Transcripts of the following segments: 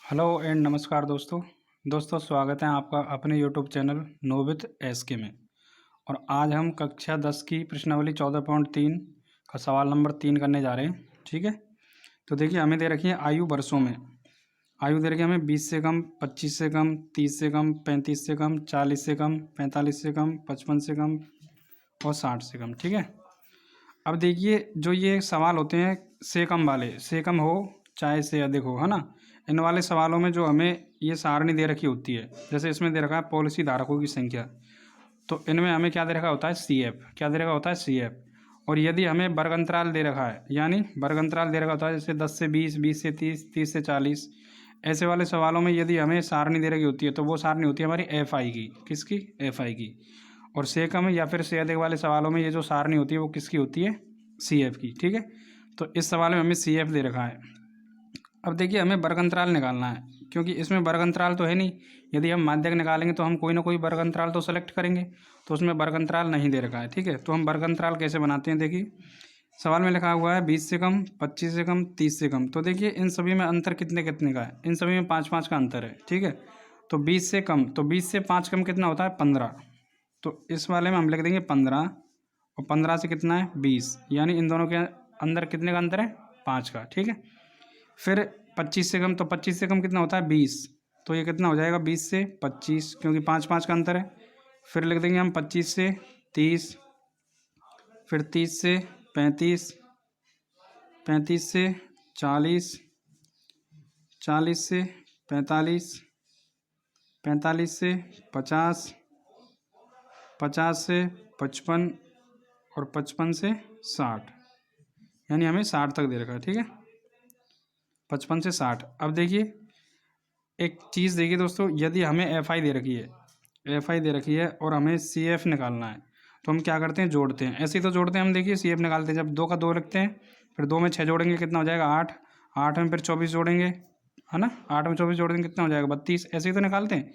Hello and नमस्कार दोस्तों स्वागत है आपका अपने YouTube channel know with SK में। और आज हम कक्षा 10 की प्रश्नावली 14.3 का सवाल नंबर 3 करने जा रहे हैं। ठीक है, तो देखिए हमें दे रखी है आयु वर्षों में। आयु दे रखी है हमें 20 से कम, 25 से कम, 30 से कम, 35 से कम, 40 से कम, 45 से कम, 55 से कम और 60 से कम। ठीक है, अब देखिए जो ये सवाल होते हैं से कम वाले, से कम हो चाहे से अधिक हो, है ना, इन वाले सवालों में जो हमें ये सारणी दे रखी होती है, जैसे इसमें दे रखा है पॉलिसी धारकों की संख्या, तो इनमें हमें क्या दे रखा होता है सी एफ, क्या दे रखा होता है सी एफ। और यदि हमें वर्ग अंतराल दे रखा है, यानी वर्ग अंतराल दे रखा होता है जैसे 10 से 20, 20 से 30, 30 से 40, ऐसे वाले सवालों में यदि हमें सारणी दे रखी होती है तो वो सारणी होती है हमारी एफ आई की, किसकी, एफ आई की। और से कम या फिर से अधिक वाले सवालों में ये जो सारणी होती है वो किसकी होती है, सी एफ की। ठीक है, तो इस सवाल में हमें सी एफ दे रखा है। अब देखिए हमें वर्ग अंतराल निकालना है, क्योंकि इसमें वर्ग अंतराल तो है नहीं। यदि हम माध्यक निकालेंगे तो हम कोई ना कोई वर्ग अंतराल तो सेलेक्ट करेंगे, तो उसमें वर्ग अंतराल नहीं दे रखा है। ठीक है, तो हम वर्ग अंतराल कैसे बनाते हैं, देखिए सवाल में लिखा हुआ है 20 से कम, 25 से कम, 30 से कम। तो देखिए इन सभी में अंतर कितने कितने का है, इन सभी में 5-5 का अंतर है। ठीक है, तो 20 से कम, तो 20 से 5 कम कितना होता है, 15। तो इस वाले में हम लिख देंगे 15, और 15 से कितना है 20, यानी इन दोनों के अंदर कितने का अंतर है, 5 का। ठीक है, फिर 25 से कम, तो 25 से कम कितना होता है 20, तो ये कितना हो जाएगा 20 से 25, क्योंकि 5-5 का अंतर है। फिर लिख देंगे हम 25 से 30, फिर 30 से 35, 35 से 40, 40 से 45, 45 से 50, 50 से 55 और 55 से 60, यानी हमें 60 तक दे रखा है। ठीक है, 55 से 60। अब देखिए एक चीज़ देखिए दोस्तों, यदि हमें एफ आई दे रखी है, एफ आई दे रखी है और हमें सी एफ निकालना है, तो हम क्या करते हैं, जोड़ते हैं। ऐसे ही तो जोड़ते हैं हम, देखिए सी एफ निकालते हैं जब 2 का 2 लिखते हैं, फिर 2 में 6 जोड़ेंगे कितना हो जाएगा 8, 8 में फिर 24 जोड़ेंगे, है ना, 8 में 24 जोड़ेंगे कितना हो जाएगा 32। ऐसे ही तो निकालते हैं।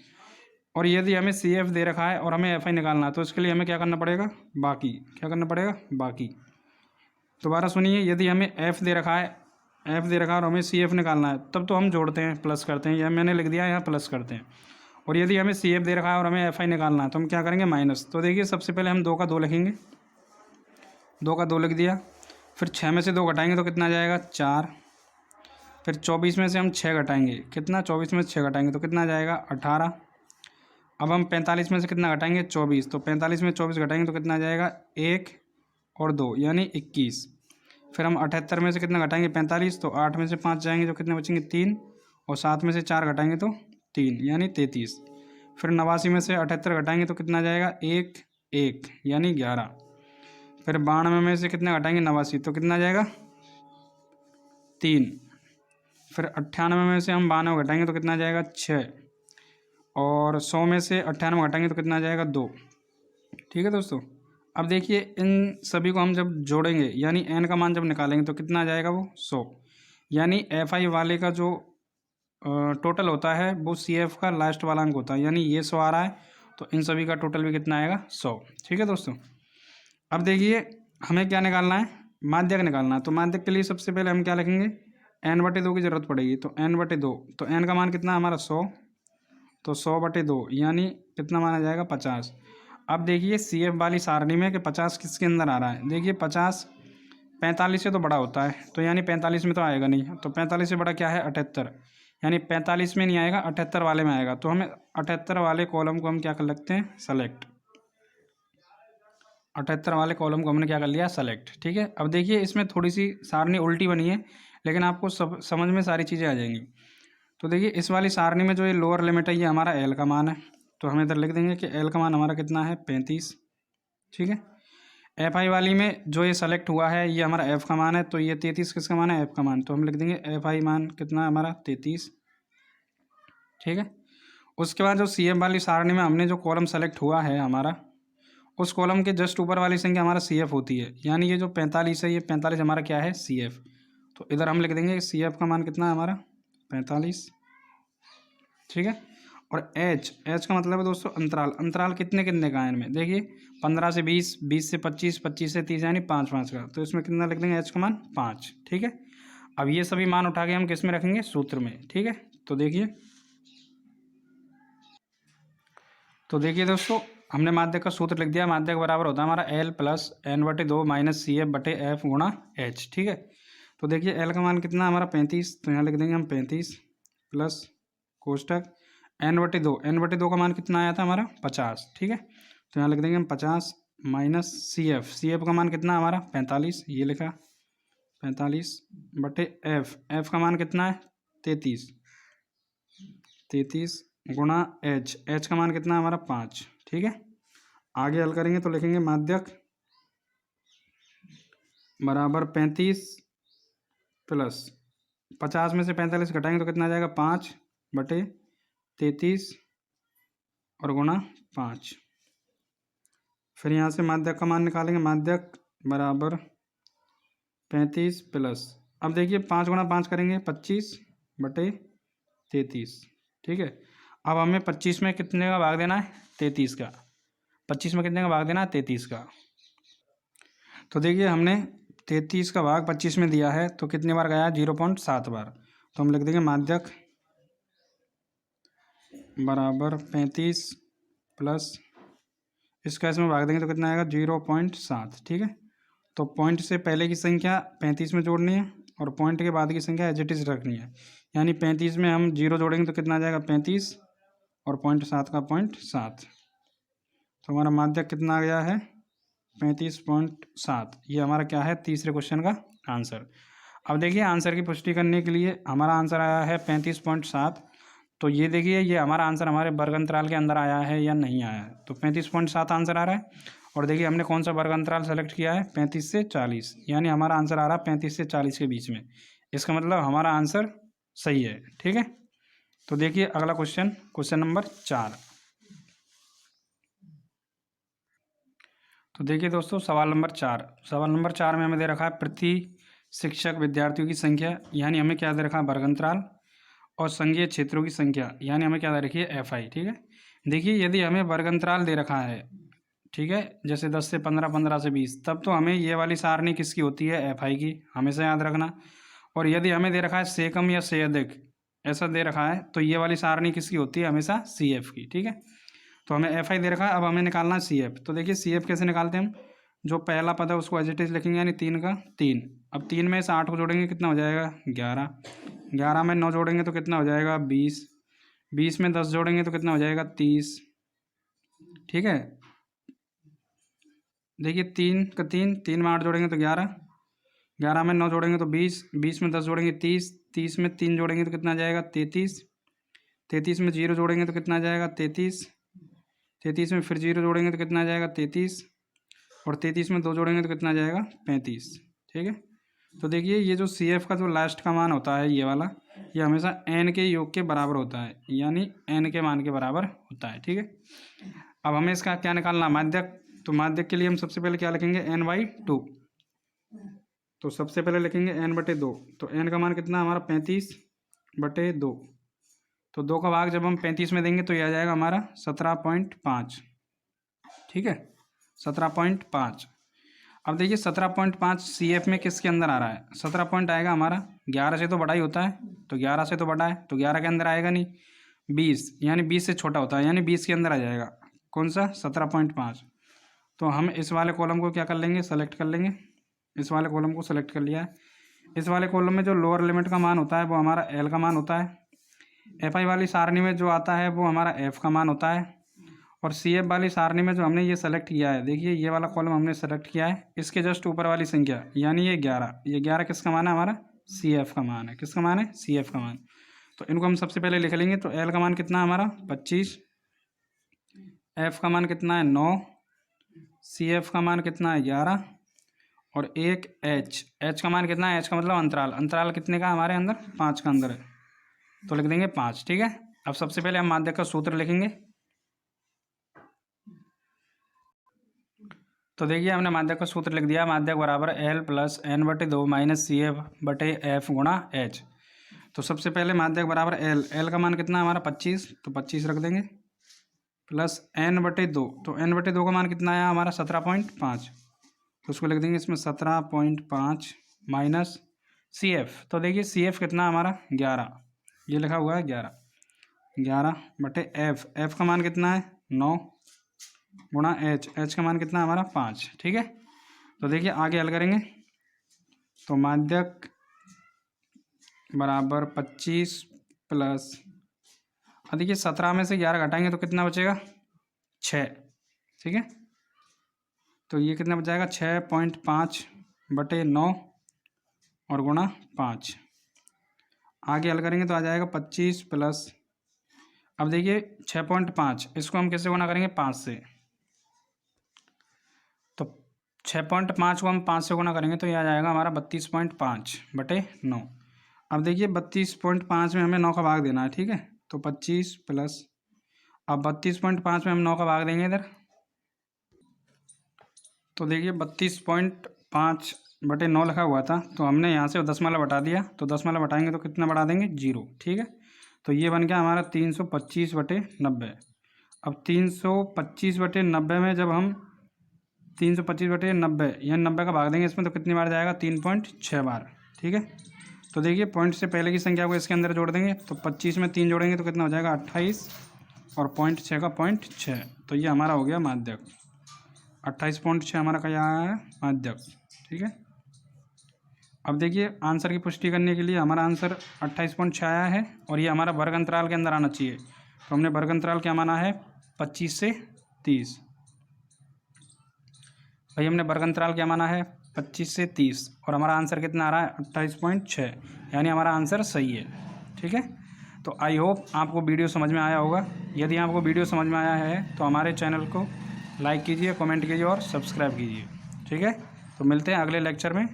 और यदि हमें सी एफ दे रखा है और हमें एफ आई निकालना है, तो इसके लिए हमें क्या करना पड़ेगा, बाकी, क्या करना पड़ेगा, बाकी। दोबारा सुनिए, यदि हमें एफ दे रखा है, एफ दे रखा है और हमें सी एफ निकालना है, तब तो हम जोड़ते हैं, प्लस करते हैं, यह मैंने लिख दिया यहाँ प्लस करते हैं। और यदि हमें सी एफ दे रखा है और हमें एफ आई निकालना है, तो हम क्या करेंगे, माइनस। तो देखिए सबसे पहले हम 2 का 2 लिखेंगे, 2 का 2 लिख दिया, फिर 6 में से 2 घटाएंगे तो कितना आ जाएगा 4, फिर 24 में से हम 6 घटाएंगे, कितना, 24 में से 6 घटाएंगे तो कितना आ जाएगा 18। अब हम 45 में से कितना घटाएंगे 24, तो 45 में 24 घटाएंगे तो कितना आ जाएगा 1 और 2 यानी 21। फिर हम 78 में से कितना घटाएंगे 45, तो 8 में से 5 जाएंगे तो कितने बचेंगे 3, और 7 में से 4 घटाएंगे तो 3 यानी 33। फिर 89 में से 78 घटाएंगे तो कितना जाएगा 1 1 यानी 11। फिर 92 में से कितना घटाएंगे 89, तो कितना जाएगा 3। फिर 98 में से हम 92 घटाएंगे तो कितना जाएगा 6, और 100 में से 98 घटाएंगे तो कितना जाएगा 2। ठीक है दोस्तों, अब देखिए इन सभी को हम जब जोड़ेंगे, यानी एन का मान जब निकालेंगे तो कितना आ जाएगा वो 100, यानी एफ आई वाले का जो टोटल होता है वो सी एफ का लास्ट वाला अंक होता है, यानी ये 100 आ रहा है, तो इन सभी का टोटल भी कितना आएगा 100। ठीक है दोस्तों, अब देखिए हमें क्या निकालना है, माध्यक निकालना है। तो माध्यक के लिए सबसे पहले हम क्या लिखेंगे, n/2 की ज़रूरत पड़ेगी, तो n/2, तो n का मान कितना है हमारा 100, तो 100/2 यानी कितना माना जाएगा 50। अब देखिए सी एफ वाली सारणी में कि 50 किसके अंदर आ रहा है, देखिए 50 45 से तो बड़ा होता है, तो यानी 45 में तो आएगा नहीं, तो 45 से बड़ा क्या है 78, यानी 45 में नहीं आएगा 78 वाले में आएगा। तो हमें 78 वाले कॉलम को हम क्या कर लगते हैं, सेलेक्ट। 78 वाले कॉलम को हमने क्या कर लिया, सेलेक्ट। ठीक है, अब देखिए इसमें थोड़ी सी सारणी उल्टी बनी है, लेकिन आपको सब समझ में सारी चीज़ें आ जाएंगी। तो देखिए इस वाली सारणी में जो ये लोअर लिमिट है ये हमारा एल का मान है, तो हम इधर लिख देंगे कि एल का मान हमारा कितना है 35। ठीक है, एफ आई वाली में जो ये सेलेक्ट हुआ है ये हमारा एफ का मान है, तो ये 33 किसका मान है, एफ का मान, तो हम लिख देंगे एफ आई मान कितना है हमारा 33। ठीक है, उसके बाद जो सी एफ वाली सारणी में हमने जो कॉलम सेलेक्ट हुआ है हमारा, उस कॉलम के जस्ट ऊपर वाली संख्या हमारा सी एफ होती है, यानी ये जो 45 है ये 45 हमारा क्या है सी एफ। तो इधर हम लिख देंगे सी एफ का मान कितना है हमारा 45। ठीक है, और एच, एच का मतलब है दोस्तों अंतराल, अंतराल कितने कितने का है इनमें, देखिए 15 से 20, 20 से 25, 25 से 30 यानी 5-5 का, तो इसमें कितना लिख देंगे एच का मान 5। ठीक है, अब ये सभी मान उठा के हम किस में रखेंगे, सूत्र में। ठीक है, तो देखिए दोस्तों, हमने माध्यक का सूत्र लिख दिया। माध्यक बराबर होता है हमारा L plus N/2 minus CF/F गुणा H। ठीक है, तो देखिए L का मान कितना है हमारा 35, तो यहाँ लिख देंगे हम 35 प्लस कोष्टक N/2 का मान कितना आया था हमारा 50। ठीक है, तो यहाँ लिख देंगे हम 50 माइनस CF का मान कितना है हमारा 45, ये लिखा 45/F का मान कितना है 33 गुणा H का मान कितना है हमारा 5। ठीक है, आगे हल करेंगे तो लिखेंगे माध्यक बराबर 35 प्लस 50 में से 45 घटाएंगे तो कितना आ जाएगा 5/33 और गुणा 5। फिर यहाँ से माध्यक का मान निकालेंगे। माध्यक बराबर 35 प्लस, अब देखिए 5 गुणा 5 करेंगे 25/33। ठीक है, अब हमें 25 में कितने का भाग देना है 33 का। 25 में कितने का भाग देना है 33 का। तो देखिए हमने 33 का भाग 25 में दिया है, तो कितनी बार गया है 0.7 बार। तो हम लिख देंगे माध्यक बराबर 35 प्लस इसका इसमें भाग देंगे तो कितना आएगा 0.7। ठीक है, तो पॉइंट से पहले की संख्या 35 में जोड़नी है और पॉइंट के बाद की संख्या एज इट इज रखनी है। यानी 35 में हम 0 जोड़ेंगे तो कितना आ जाएगा 35 और 0.7 का 0.7। तो हमारा माध्यक कितना आ गया है 35.7। ये हमारा क्या है तीसरे क्वेश्चन का आंसर। अब देखिए आंसर की पुष्टि करने के लिए हमारा आंसर आया है 35.7। तो ये देखिए ये हमारा आंसर हमारे वर्ग अंतराल के अंदर आया है या नहीं आया है। तो 35.7 आंसर आ रहा है। और देखिए हमने कौन सा वर्ग अंतराल सेलेक्ट किया है 35 से 40, यानी हमारा आंसर आ रहा है 35 से 40 के बीच में। इसका मतलब हमारा आंसर सही है। ठीक है, तो देखिए अगला क्वेश्चन नंबर 4। तो देखिए दोस्तों सवाल नंबर 4 में हमें दे रखा है प्रति शिक्षक विद्यार्थियों की संख्या, यानी हमें क्या दे रखा है वर्ग अंतराल, और संघीय क्षेत्रों की संख्या, यानी हमें क्या दे रखी है FI। ठीक है, देखिए यदि हमें वर्ग अंतराल दे रखा है, ठीक है, जैसे 10 से 15, 15 से 20, तब तो हमें ये वाली सारणी किसकी होती है FI की, हमेशा याद रखना। और यदि हमें दे रखा है से कम या से अधिक ऐसा दे रखा है, तो ये वाली सारणी किसकी होती है हमेशा CF की। ठीक है, तो हमें FI दे रखा है, अब हमें निकालना है CF। तो देखिए CF कैसे निकालते हैं हम, जो पहला पद है उसको एज इट इज लिखेंगे, यानी 3 का 3। अब 3 में से 8 को जोड़ेंगे कितना हो जाएगा 11। 11 में 9 जोड़ेंगे तो कितना हो जाएगा 20। 20 में 10 जोड़ेंगे तो कितना हो जाएगा 30। ठीक है, देखिए 3 का 3, 3 में 8 जोड़ेंगे तो 11। 11 में 9 जोड़ेंगे तो 20। 20 में 10 जोड़ेंगे 30। 30 में 3 जोड़ेंगे तो कितना आ जाएगा 33। 33 में 0 जोड़ेंगे तो कितना आ जाएगा 33। 33 में फिर 0 जोड़ेंगे तो कितना आ जाएगा 33। और 33 में 2 जोड़ेंगे तो कितना आ जाएगा 35। ठीक है, तो देखिए ये जो CF का जो लास्ट का मान होता है ये वाला, ये हमेशा n के योग के बराबर होता है, यानी n के मान के बराबर होता है। ठीक है, अब हमें इसका क्या निकालना माध्यक। तो माध्यक के लिए हम सबसे पहले क्या लिखेंगे n/2। तो सबसे पहले लिखेंगे n/2। तो n का मान कितना हमारा 35/2। तो 2 का भाग जब हम 35 में देंगे तो ये आ जाएगा हमारा 17.5। ठीक है, 17.5। अब देखिए 17.5 CF में किसके अंदर आ रहा है, 17 पॉइंट आएगा हमारा 11 से तो बड़ा ही होता है, तो 11 से तो बड़ा है, तो 11 के अंदर आएगा नहीं। 20 यानी 20 से छोटा होता है, यानी 20 के अंदर आ जाएगा कौन सा 17.5। तो हम इस वाले कॉलम को क्या कर लेंगे सेलेक्ट कर लेंगे। इस वाले कॉलम को सेलेक्ट कर लिया है। इस वाले कॉलम में जो लोअर लिमिट का मान होता है वो हमारा L का मान होता है। FI वाली सारणी में जो आता है वो हमारा F का मान होता है। और CF वाली सारणी में जो हमने ये सेलेक्ट किया है, देखिए ये वाला कॉलम हमने सेलेक्ट किया है, इसके जस्ट ऊपर वाली संख्या यानी ये 11, ये 11 किसका मान है हमारा CF का मान है। किसका मान है CF का मान। तो इनको हम सबसे पहले लिख लेंगे। तो L का मान कितना है हमारा 25, F का मान कितना है 9, CF का मान कितना है 11, और एक H का मान कितना है, H का मतलब अंतराल कितने का हमारे अंदर 5 का अंदर है, तो लिख देंगे 5। ठीक है, अब सबसे पहले हम माध्यक का सूत्र लिखेंगे। तो देखिए हमने माध्यक का सूत्र लिख दिया। माध्यक बराबर L plus N/2 minus CF/F गुणा H। तो सबसे पहले माध्यक बराबर L का मान कितना है हमारा 25, तो 25 रख देंगे, प्लस N/2। तो N/2 का मान कितना आया हमारा 17.5, तो उसको लिख देंगे इसमें 17.5 माइनस CF, तो देखिए CF कितना हमारा 11, ये लिखा हुआ है 11/F, F का मान कितना है 9 गुणा H का मान कितना है हमारा 5। ठीक है, तो देखिए आगे हल करेंगे तो माध्यक बराबर 25 प्लस, अब देखिए 17 में से 11 घटाएंगे तो कितना बचेगा 6। ठीक है, तो ये कितना बच जाएगा 6.5/9 और गुणा 5। आगे हल करेंगे तो आ जाएगा 25 प्लस, अब देखिए 6.5 इसको हम कैसे गुणा करेंगे 5 से, तो 6.5 को हम 5 से गुणा करेंगे तो ये आ जाएगा हमारा 32.5/9। अब देखिए 32.5 में हमें 9 का भाग देना है। ठीक है, तो 25 प्लस, अब 32.5 में हम 9 का भाग देंगे इधर, तो देखिए 32.5/9 लिखा हुआ था, तो हमने यहाँ से दशमलव बटा दिया, तो दशमलव बटाएंगे तो कितना बढ़ा देंगे 0। ठीक है, तो ये बन गया हमारा 325/90। अब 325/90 में जब हम 325/90 यह 90 का भाग देंगे इसमें, तो कितनी बार जाएगा 3.6 बार। ठीक है, तो देखिए पॉइंट से पहले की संख्या को इसके अंदर जोड़ देंगे, तो 25 में 3 जोड़ेंगे तो कितना हो जाएगा 28 और 0.6 का 0.6, तो ये हमारा हो गया माध्यक। 28.6 हमारा क्या आया है माध्यक। ठीक है, अब देखिए आंसर की पुष्टि करने के लिए हमारा आंसर 28.6 आया है और ये हमारा वर्ग अंतराल के अंदर आना चाहिए, तो हमने वर्ग अंतराल क्या माना है 25 से 30। भाई हमने वर्ग अंतराल क्या माना है 25 से 30 और हमारा आंसर कितना आ रहा है 28.6, यानी हमारा आंसर सही है। ठीक है, तो आई होप आपको वीडियो समझ में आया होगा। यदि आपको वीडियो समझ में आया है तो हमारे चैनल को लाइक कीजिए, कमेंट कीजिए और सब्सक्राइब कीजिए। ठीक है, तो मिलते हैं अगले लेक्चर में।